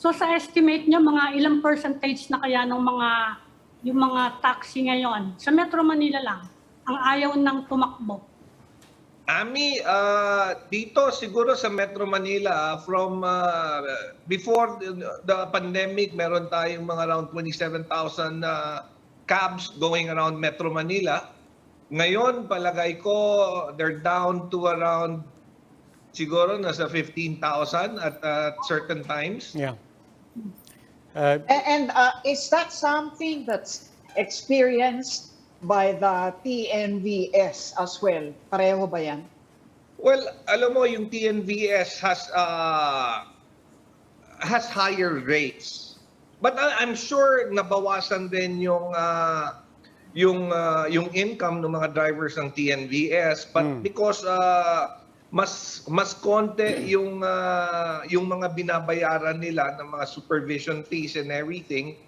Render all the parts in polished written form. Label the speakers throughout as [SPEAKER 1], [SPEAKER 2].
[SPEAKER 1] So sa estimate nyo, mga ilang percentage na kaya ng yung mga taxi ngayon, sa Metro Manila lang, ang ayaw ng tumakbo?
[SPEAKER 2] Ami, dito siguro sa Metro Manila, from before the pandemic, meron tayong mga around 27,000 cabs going around Metro Manila. Ngayon, palagay ko, they're down to around siguro nasa 15,000 at certain times.
[SPEAKER 3] Yeah.
[SPEAKER 4] Is that something that's experienced by the TNVS as well? Pareho ba yan?
[SPEAKER 2] Well, alam mo, yung TNVS has higher rates. But I'm sure nabawasan din yung income ng mga drivers ng TNVS, but because mas konti yung mga binabayaran nila ng mga supervision fees and everything,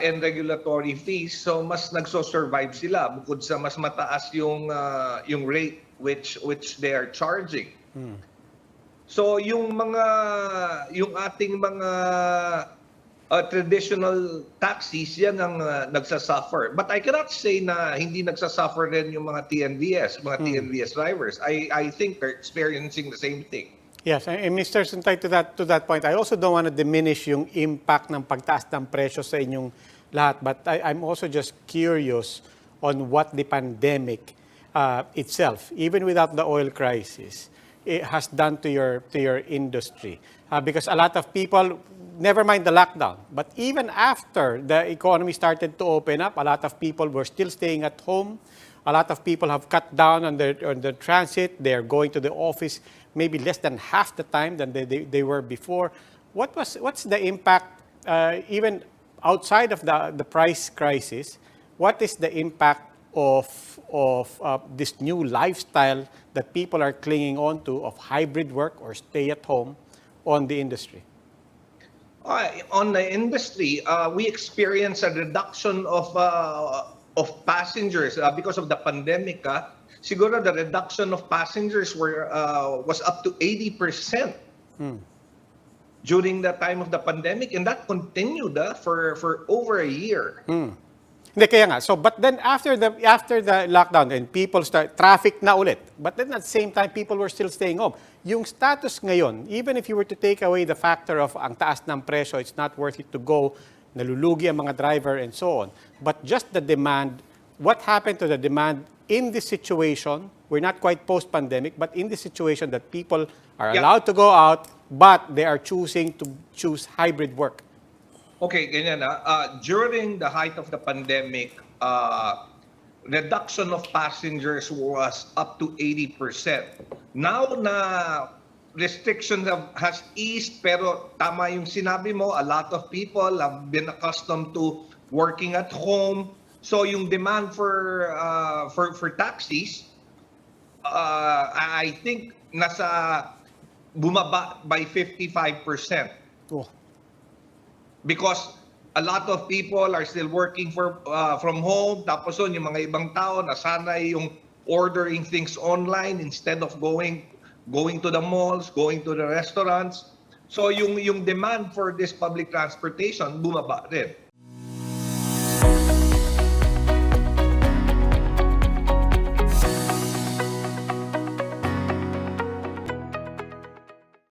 [SPEAKER 2] and regulatory fees, so mas nagso-survive sila bukod sa mas mataas yung rate which they are charging. So yung ating mga traditional taxis, yan ang nagsasuffer. But I cannot say na hindi nagsasuffer rin yung mga TNVS drivers. I think they're experiencing the same thing.
[SPEAKER 3] Yes, and Mr. Suntay, to that point, I also don't want to diminish yung impact ng pagtaas ng presyo sa inyong lahat, but I'm also just curious on what the pandemic itself, even without the oil crisis, it has done to your industry. Because a lot of people, never mind the lockdown, but even after the economy started to open up, a lot of people were still staying at home. A lot of people have cut down on the transit. They're going to the office maybe less than half the time than they were before. What's the impact, even outside of the price crisis? What is the impact of this new lifestyle that people are clinging on to of hybrid work or stay at home on the industry?
[SPEAKER 2] On the industry, we experienced a reduction of passengers because of the pandemic. Siguro the reduction of passengers was up to 80% during the time of the pandemic, and that continued for over a year.
[SPEAKER 3] Hindi, kaya nga. So, but then after the lockdown, and people traffic na ulit. But then at the same time, people were still staying home. Yung status ngayon, even if you were to take away the factor of ang taas ng presyo, it's not worth it to go, nalulugi ang mga driver and so on. But just the demand, what happened to the demand in this situation? We're not quite post-pandemic, but in this situation that people are allowed to go out, but they are choosing to choose hybrid work.
[SPEAKER 2] Okay, ganyan na. During the height of the pandemic, reduction of passengers was up to 80%. Now na restrictions has eased, pero tama yung sinabi mo, a lot of people have been accustomed to working at home. So yung demand for taxis, I think bumaba by 55%.
[SPEAKER 3] Oh.
[SPEAKER 2] Because a lot of people are still working from home. Tapos yung mga ibang tao nasanay yung ordering things online instead of going to the malls, going to the restaurants. So yung demand for this public transportation bumaba rin.